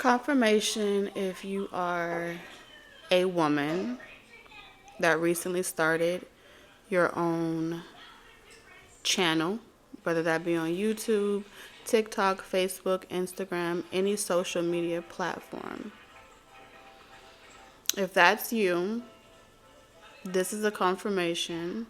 Confirmation if you are a woman that recently started your own channel, whether that be on YouTube, TikTok, Facebook, Instagram, any social media platform. If that's you, this is a confirmation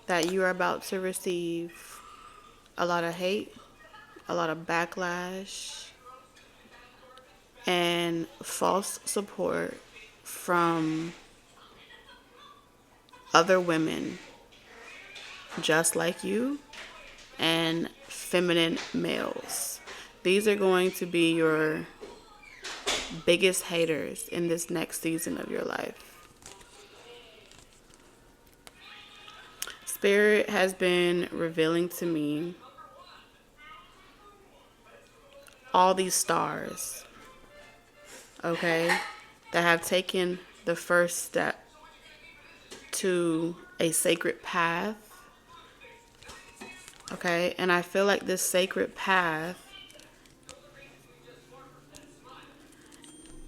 that you are about to receive a lot of hate, a lot of backlash, and false support from other women just like you and feminine males. These are going to be your biggest haters in this next season of your life. Spirit has been revealing to me all these stars, okay, that have taken the first step to a sacred path, okay, and I feel like this sacred path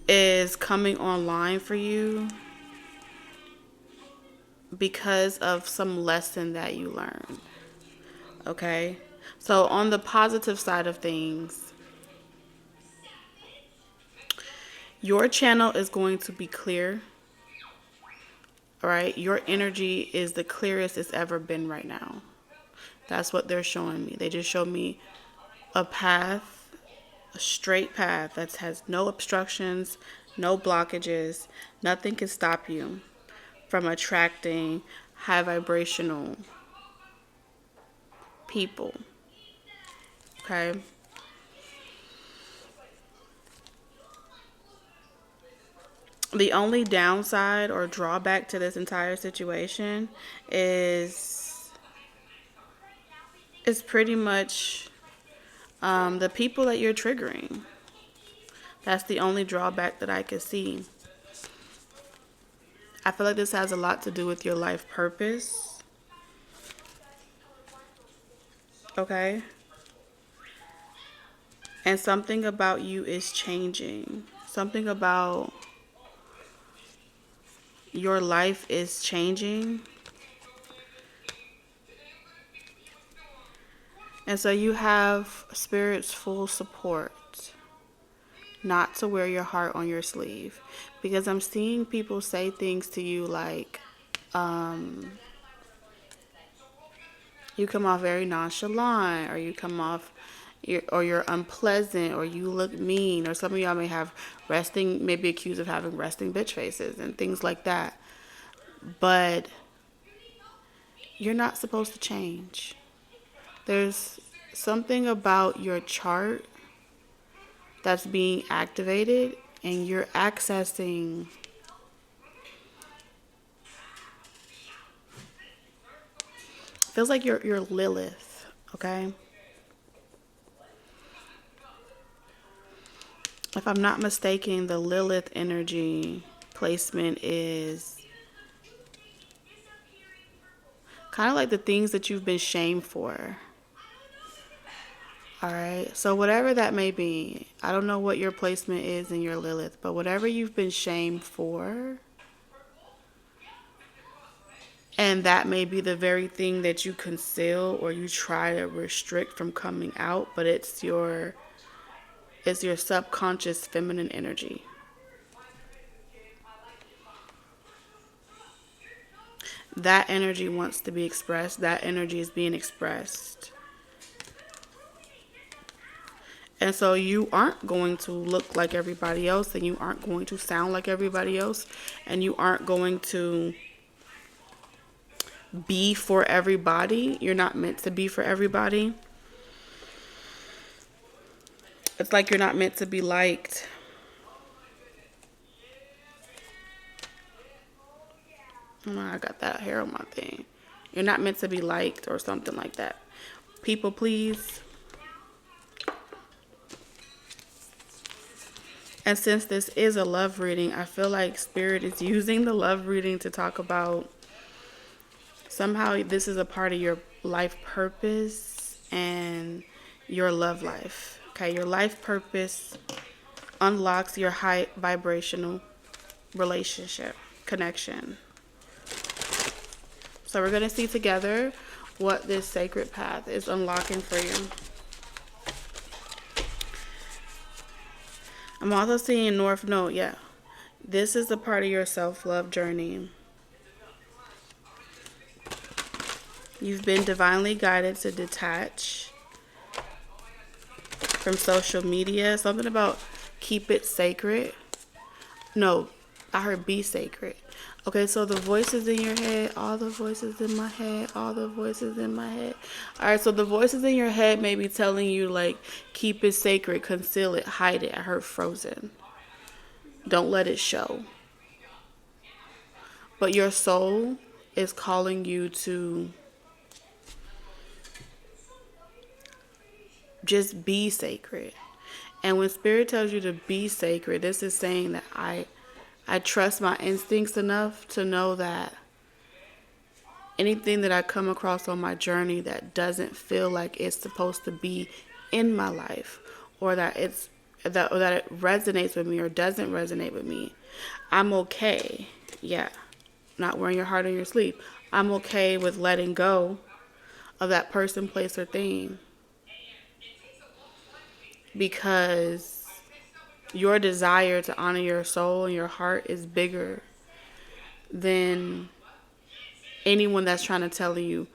is coming online for you because of some lesson that you learned, okay? So on the positive side of things, your channel is going to be clear, all right? Your energy is the clearest it's ever been right now. That's what they're showing me. They just showed me a path, a straight path that has no obstructions, no blockages. Nothing can stop you from attracting high vibrational people, okay? The only downside or drawback to this entire situation is pretty much the people that you're triggering. That's the only drawback that I could see. I feel like this has a lot to do with your life purpose. Okay? And something about you is changing. Something about your life is changing. And so you have Spirit's full support not to wear your heart on your sleeve. Because I'm seeing people say things to you like, you come off very nonchalant, or you come off, or you're unpleasant, or you look mean, or some of y'all may have maybe accused of having resting bitch faces and things like that. But you're not supposed to change. There's something about your chart that's being activated, and you're accessing feels like you're Lilith, okay? If I'm not mistaken, the Lilith energy placement is kind of like the things that you've been shamed for. All right, so whatever that may be, I don't know what your placement is in your Lilith, but whatever you've been shamed for, and that may be the very thing that you conceal or you try to restrict from coming out, but it's your subconscious feminine energy. That energy wants to be expressed. That energy is being expressed. And so you aren't going to look like everybody else, and you aren't going to sound like everybody else, and you aren't going to be for everybody. You're not meant to be for everybody. It's like you're not meant to be liked. Oh, I got that hair on my thing. You're not meant to be liked or something like that. People please. And since this is a love reading, I feel like Spirit is using the love reading to talk about somehow this is a part of your life purpose and your love life. Okay, your life purpose unlocks your high vibrational relationship connection. So we're going to see together what this sacred path is unlocking for you. I'm also seeing North Node. Yeah. This is a part of your self-love journey. You've been divinely guided to detach from social media. Something about keep it sacred. No, I heard be sacred. Okay, so the voices in your head, all the voices in my head, all the voices in my head. All right, so the voices in your head may be telling you, like, keep it sacred, conceal it, hide it. I heard frozen. Don't let it show. But your soul is calling you to just be sacred. And when Spirit tells you to be sacred, this is saying that I trust my instincts enough to know that anything that I come across on my journey that doesn't feel like it's supposed to be in my life, or that it resonates with me or doesn't resonate with me, I'm okay. Yeah, not wearing your heart on your sleeve. I'm okay with letting go of that person, place, or thing, because your desire to honor your soul and your heart is bigger than anyone that's trying to tell you,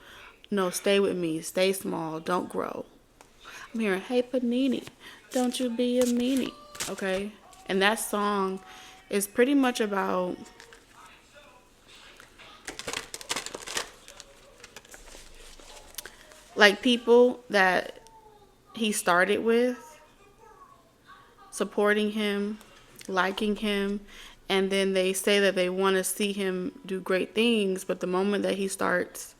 no, stay with me, stay small, don't grow. I'm hearing, hey, Panini, don't you be a meanie, okay? And that song is pretty much about like people that he started with, supporting him, liking him, and then they say that they want to see him do great things, but the moment that he starts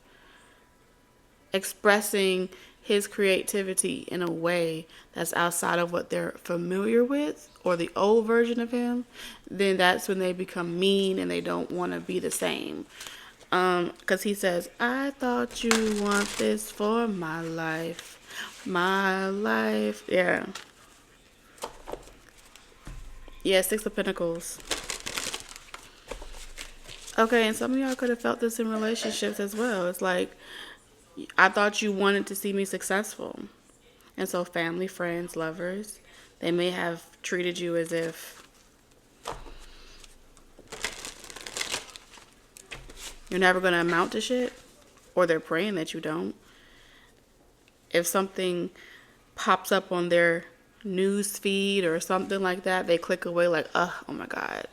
expressing his creativity in a way that's outside of what they're familiar with or the old version of him, then that's when they become mean and they don't want to be the same. Because he says, I thought you want this for my life. My life. Yeah. Yeah, Six of Pentacles. Okay, and some of y'all could have felt this in relationships as well. It's like, I thought you wanted to see me successful. And so family, friends, lovers, they may have treated you as if you're never going to amount to shit, or they're praying that you don't. If something pops up on their news feed or something like that, they click away like, oh my God.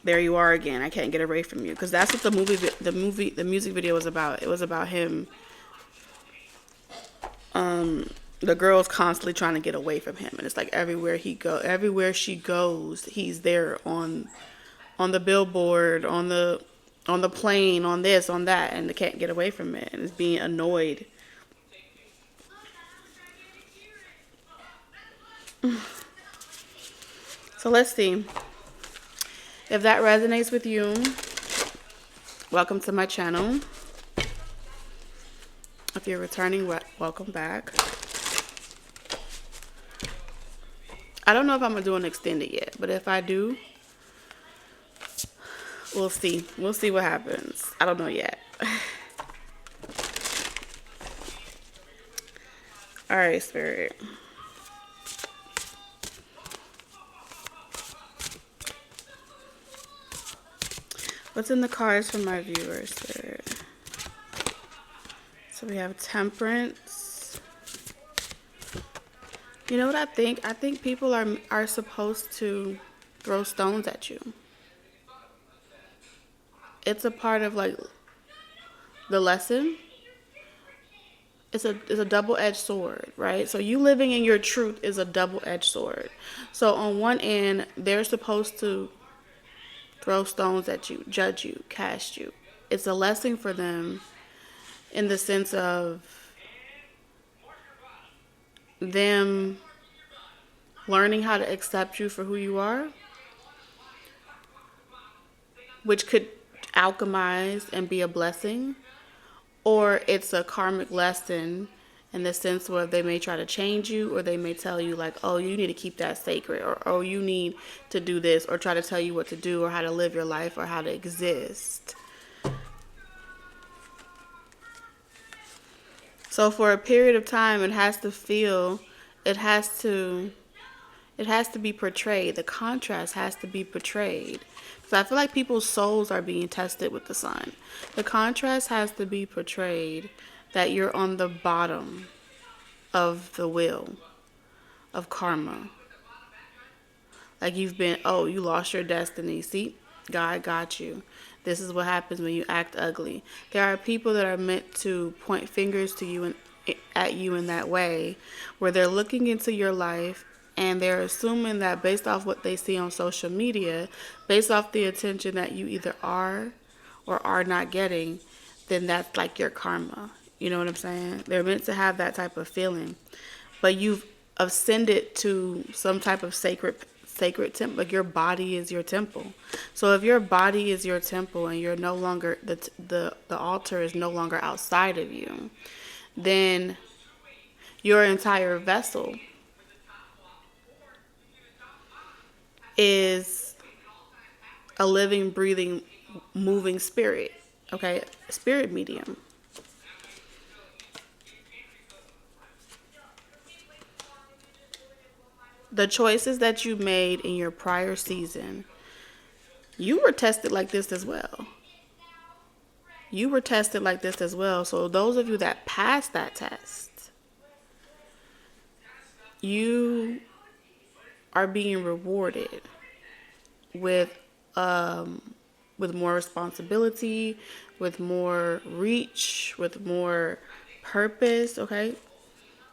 There you are again. I can't get away from you. Because that's what the music video was about. It was about him. The girl's constantly trying to get away from him, and it's like everywhere she goes, he's there on the billboard, on the plane, on this, on that, and they can't get away from it, and is being annoyed. So let's see. If that resonates with you, welcome to my channel. If you're returning, welcome back. I don't know if I'm going to do an extended yet, but if I do, we'll see. We'll see what happens. I don't know yet. All right, Spirit. What's in the cards for my viewers, Spirit? So we have Temperance. You know what I think? I think people are supposed to throw stones at you. It's a part of like the lesson. It's a double-edged sword, right? So you living in your truth is a double-edged sword. So on one end, they're supposed to throw stones at you, judge you, cast you. It's a lesson for them in the sense of them learning how to accept you for who you are, which could alchemize and be a blessing, or it's a karmic lesson in the sense where they may try to change you, or they may tell you like, oh, you need to keep that sacred, or oh, you need to do this, or try to tell you what to do or how to live your life or how to exist. So for a period of time, it has to be portrayed. The contrast has to be portrayed. So I feel like people's souls are being tested with the sun. The contrast has to be portrayed that you're on the bottom of the wheel of karma. Like you lost your destiny. See, God got you. This is what happens when you act ugly. There are people that are meant to point fingers to you and at you in that way, where they're looking into your life and they're assuming that based off what they see on social media, based off the attention that you either are or are not getting, then that's like your karma. You know what I'm saying? They're meant to have that type of feeling. But you've ascended to some type of sacred temple. Like your body is your temple. So if your body is your temple and you're no longer the altar is no longer outside of you, then your entire vessel is a living, breathing, moving spirit. Okay, spirit medium. The choices that you made in your prior season, you were tested like this as well. You were tested like this as well. So those of you that passed that test, you are being rewarded with more responsibility, with more reach, with more purpose. Okay,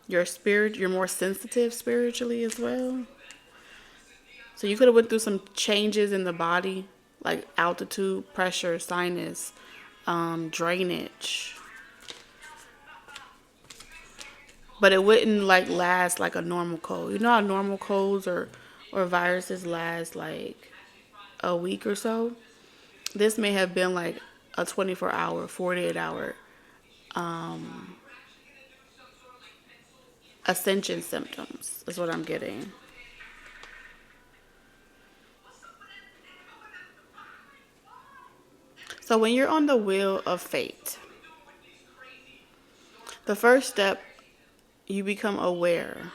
you're more sensitive spiritually as well. So you could have went through some changes in the body, like altitude, pressure, sinus, drainage. But it wouldn't like last like a normal cold. You know how normal colds or viruses last like a week or so? This may have been like a 24-hour, 48-hour ascension symptoms is what I'm getting. So when you're on the wheel of fate, the first step, you become aware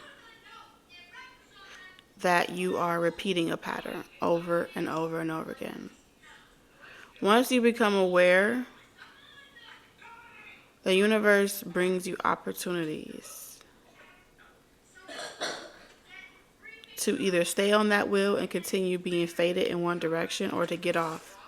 that you are repeating a pattern over and over and over again. Once you become aware, the universe brings you opportunities to either stay on that wheel and continue being fated in one direction, or to get off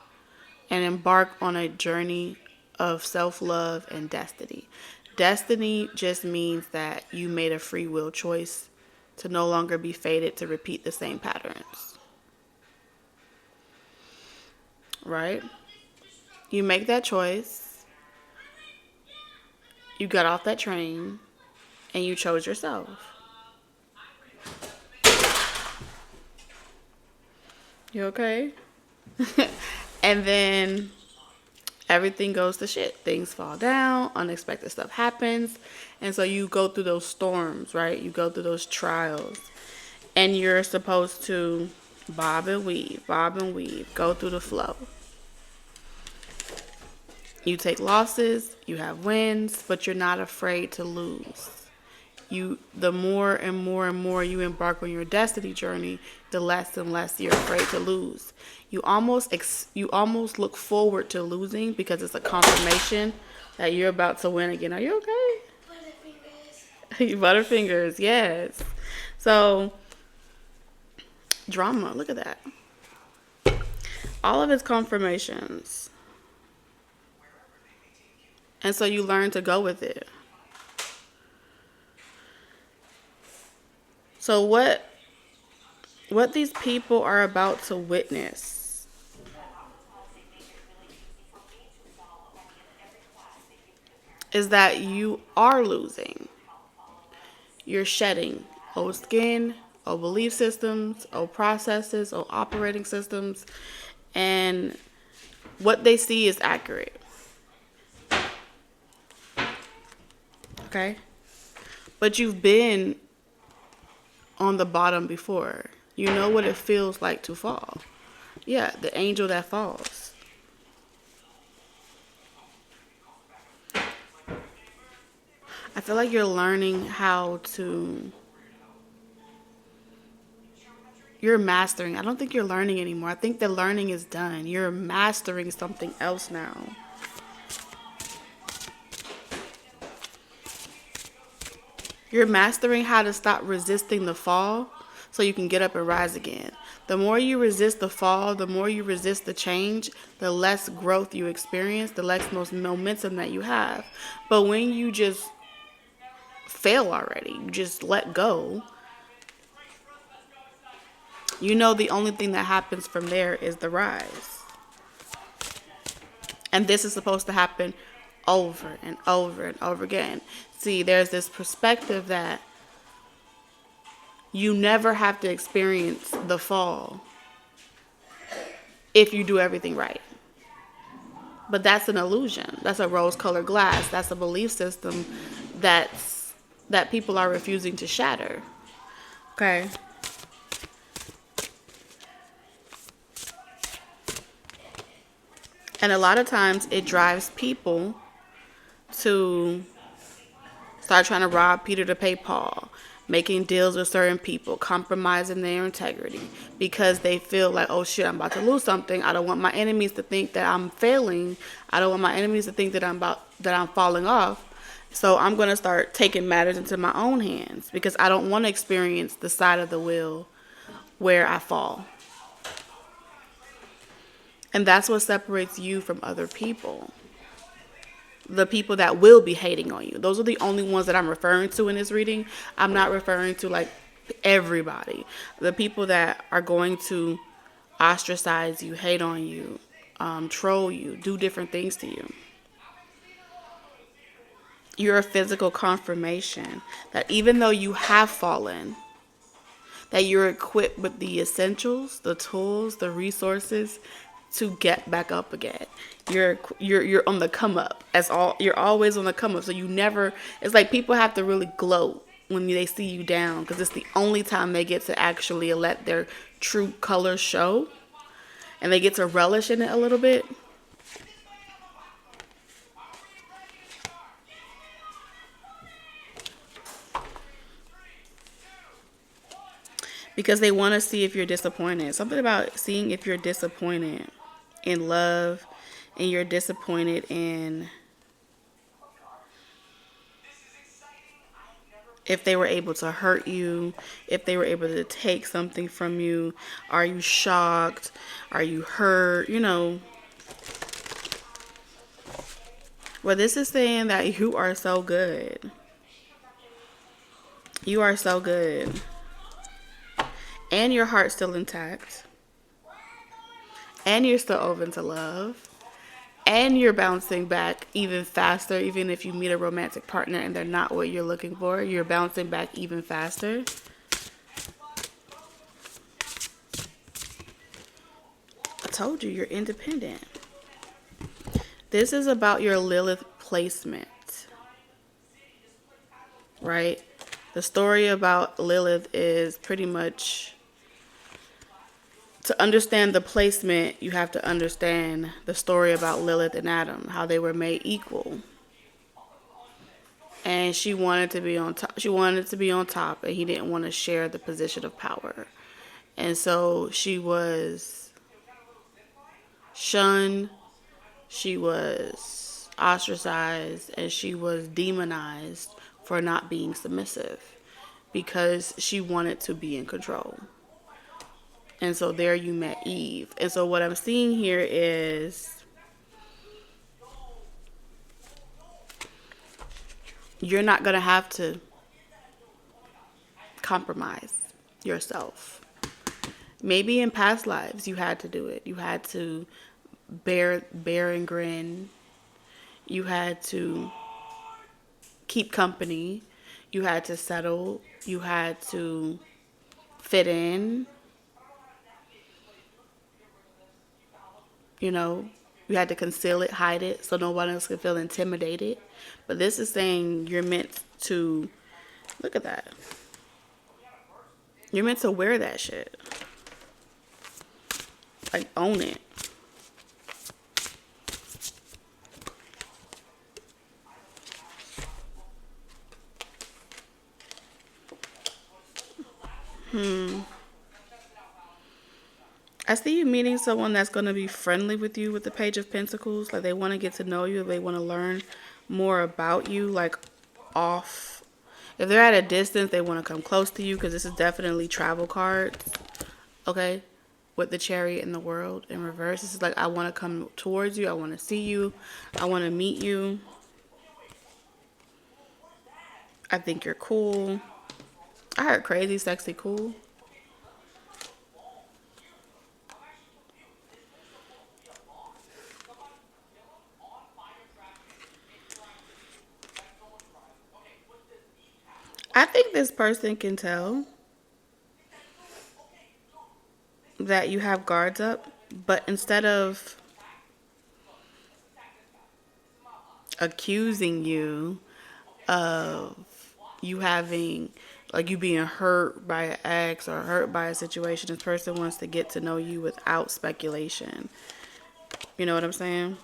and embark on a journey of self-love and destiny. Destiny just means that you made a free will choice to no longer be fated to repeat the same patterns. Right? You make that choice. You got off that train and you chose yourself. You okay? And then everything goes to shit. Things fall down, unexpected stuff happens. And so you go through those storms, right? You go through those trials. And you're supposed to bob and weave, go through the flow. You take losses, you have wins, but you're not afraid to lose. The more and more and more you embark on your destiny journey, the less and less you're afraid to lose. You almost look forward to losing because it's a confirmation that you're about to win again. Are you okay? Butterfingers. Butterfingers, yes. So, drama, look at that. All of it's confirmations. And so you learn to go with it. So what these people are about to witness is that you are losing. You're shedding old skin, old belief systems, old processes, old operating systems, and what they see is accurate. Okay? But you've been on the bottom before. You know what it feels like to fall. Yeah, the angel that falls. I feel like you're learning how to. You're mastering. I don't think you're learning anymore. I think the learning is done. You're mastering something else now. You're mastering how to stop resisting the fall so you can get up and rise again. The more you resist the fall, the more you resist the change, the less growth you experience, the less most momentum that you have. But when you just fail already, you just let go, you know the only thing that happens from there is the rise. And this is supposed to happen over and over and over again. See, there's this perspective that you never have to experience the fall if you do everything right. But that's an illusion. That's a rose-colored glass. That's a belief system that people are refusing to shatter. Okay? And a lot of times it drives people to start trying to rob Peter to pay Paul, making deals with certain people, compromising their integrity because they feel like, oh shit, I'm about to lose something. I don't want my enemies to think that I'm failing. I don't want my enemies to think that I'm falling off. So I'm going to start taking matters into my own hands because I don't want to experience the side of the wheel where I fall. And that's what separates you from other people. The people that will be hating on you. Those are the only ones that I'm referring to in this reading. I'm not referring to like everybody. The people that are going to ostracize you, hate on you, troll you, do different things to you. You're a physical confirmation that even though you have fallen, that you're equipped with the essentials, the tools, the resources to get back up again. You're on the come up. You're always on the come up. So you never, it's like people have to really gloat when they see you down because it's the only time they get to actually let their true colors show and they get to relish in it a little bit. Because they want to see if you're disappointed. Something about seeing if you're disappointed in love and you're disappointed in if they were able to hurt you, if they were able to take something from you. Are you shocked? Are you hurt? You know. Well, this is saying that you are so good. You are so good. And your heart's still intact. And you're still open to love. And you're bouncing back even faster. Even if you meet a romantic partner and they're not what you're looking for, you're bouncing back even faster. I told you, you're independent. This is about your Lilith placement. Right? The story about Lilith is pretty much, to understand the placement, you have to understand the story about Lilith and Adam, how they were made equal. And she wanted to be on top. She wanted to be on top, and he didn't want to share the position of power. And so she was shunned, she was ostracized, and she was demonized for not being submissive because she wanted to be in control. And so there you met Eve. And so what I'm seeing here is you're not going to have to compromise yourself. Maybe in past lives you had to do it. You had to bear and grin. You had to keep company. You had to settle. You had to fit in. You know, you had to conceal it, hide it, so no one else could feel intimidated. But this is saying you're meant to Look at that. You're meant to wear that shit. Like, own it. I see you meeting someone that's going to be friendly with you with the Page of Pentacles. Like, they want to get to know you. They want to learn more about you, like, off. If they're at a distance, they want to come close to you, because this is definitely travel cards. Okay? With the Chariot in the World in reverse. This is like, I want to come towards you. I want to see you. I want to meet you. I think you're cool. I heard crazy, sexy, cool. I think this person can tell that you have guards up, but instead of accusing you of you having, like, you being hurt by an ex or hurt by a situation, this person wants to get to know you without speculation. You know what I'm saying?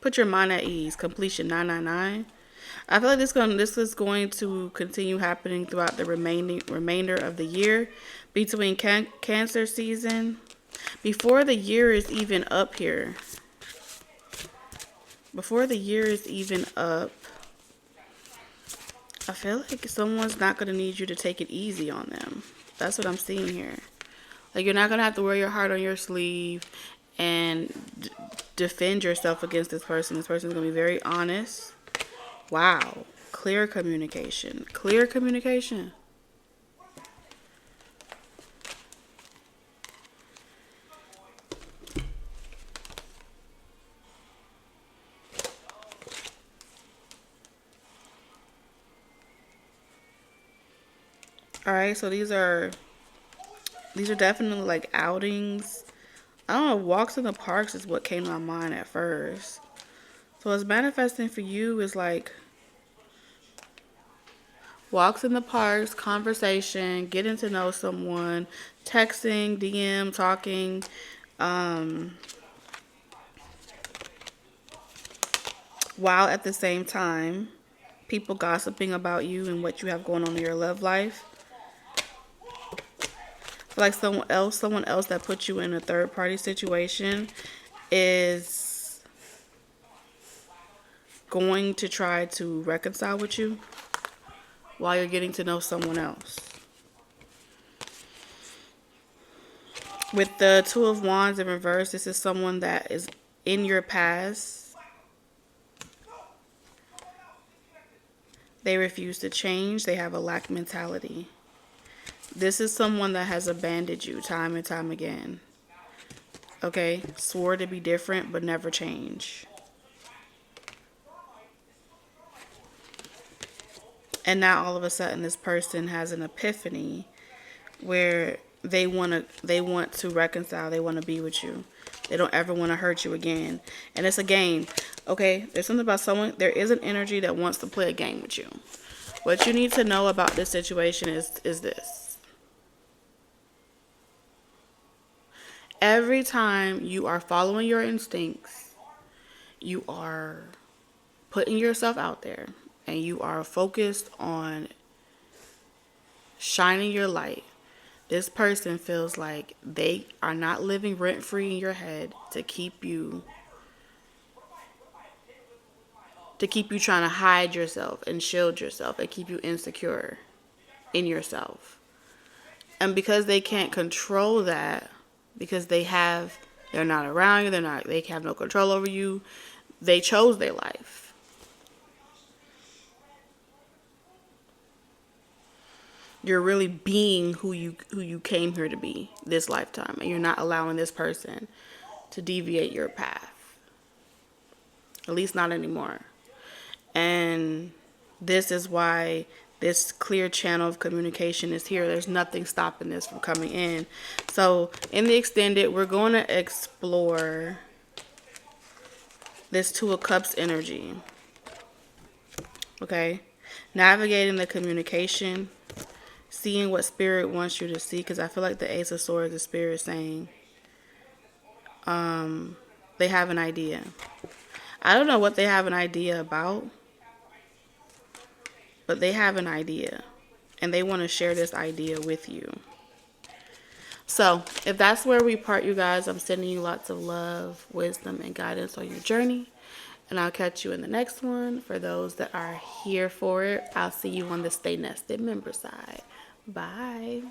Put your mind at ease. Completion 999. I feel like this is going to continue happening throughout the remainder of the year, between Cancer season, before the year is even up here. Before the year is even up, I feel like someone's not going to need you to take it easy on them. That's what I'm seeing here. Like, you're not going to have to wear your heart on your sleeve and defend yourself against this person. This person's going to be very honest. Wow. Clear communication. Clear communication. Alright, so these are definitely like outings. I don't know, walks in the parks is what came to my mind at first. So what's manifesting for you is like walks in the parks, conversation, getting to know someone, texting, DM, talking, while at the same time people gossiping about you and what you have going on in your love life. Like someone else that put you in a third party situation is going to try to reconcile with you while you're getting to know someone else. With the Two of Wands in reverse, this is someone that is in your past. They refuse to change. They have a lack mentality. This is someone that has abandoned you time and time again. Okay? Swore to be different, but never change. And now all of a sudden this person has an epiphany where they want to reconcile. They want to be with you. They don't ever want to hurt you again. And it's a game. Okay? There's something about someone. There is an energy that wants to play a game with you. What you need to know about this situation is this. Every time you are following your instincts, you are putting yourself out there, and you are focused on shining your light, this person feels like they are not living rent-free in your head to keep you trying to hide yourself and shield yourself and keep you insecure in yourself. And because they can't control that, because they're not around you, they have no control over you, they chose their life. You're really being who you came here to be this lifetime, and you're not allowing this person to deviate your path. At least not anymore. And this is why this clear channel of communication is here. There's nothing stopping this from coming in. So in the extended, we're going to explore this Two of Cups energy. Okay? navigating the communication, seeing what spirit wants you to see, because I feel like the Ace of Swords, the spirit saying they have an idea. I don't know what they have an idea about, but they have an idea, and they want to share this idea with you. So, if that's where we part, you guys, I'm sending you lots of love, wisdom, and guidance on your journey. And I'll catch you in the next one. For those that are here for it, I'll see you on the Stay Nested member side. Bye.